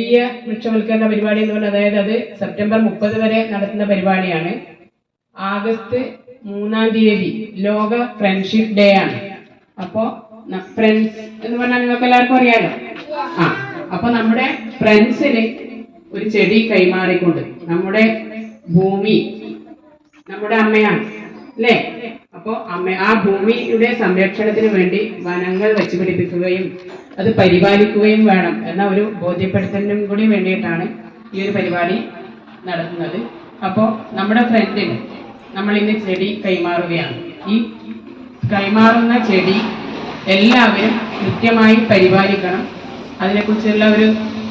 ജനകീയ വൃക്ഷവൽക്കരണ പരിപാടി എന്ന് പറഞ്ഞാൽ അതായത് അത് സെപ്റ്റംബർ 30 വരെ നടത്തുന്ന പരിപാടിയാണ്. ആഗസ്റ്റ് 3-ാം തീയതി ലോക ഫ്രണ്ട്ഷിപ്പ് ഡേ ആണ്. അപ്പോ ഫ്രണ്ട്സ് എന്ന് പറഞ്ഞാൽ നിങ്ങൾക്ക് എല്ലാവർക്കും അറിയാലോ. അപ്പൊ നമ്മുടെ ഫ്രണ്ട്സിന് ഒരു ചെടി കൈമാറിക്കൊണ്ട് നമ്മുടെ ഭൂമി നമ്മുടെ അമ്മയാണ് അല്ലേ. അപ്പോ ആ ഭൂമിയുടെ സംരക്ഷണത്തിന് വേണ്ടി വനങ്ങൾ വെച്ചുപിടിപ്പിക്കുകയും അത് പരിപാലിക്കുകയും വേണം എന്ന ഒരു ബോധ്യപ്പെടുത്തലിനും കൂടി വേണ്ടിയിട്ടാണ് ഈ ഒരു പരിപാടി നടത്തുന്നത്. അപ്പോൾ നമ്മുടെ ഫ്രണ്ടിന് നമ്മൾ ഇന്ന് ചെടി കൈമാറുകയാണ്. ഈ കൈമാറുന്ന ചെടി എല്ലാവരും കൃത്യമായി പരിപാലിക്കണം. അതിനെക്കുറിച്ചുള്ള ഒരു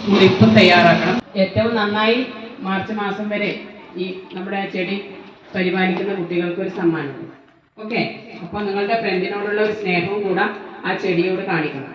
കുറിപ്പ് തയ്യാറാക്കണം. ഏറ്റവും നന്നായി മാർച്ച് മാസം വരെ ഈ നമ്മുടെ ചെടി പരിപാലിക്കുന്ന കുട്ടികൾക്ക് ഒരു സമ്മാനം. ഓക്കെ, അപ്പോൾ നിങ്ങളുടെ ഫ്രണ്ടിനോടുള്ള ഒരു സ്നേഹവും കൂടെ ആ ചെടിയോട് കാണിക്കണം.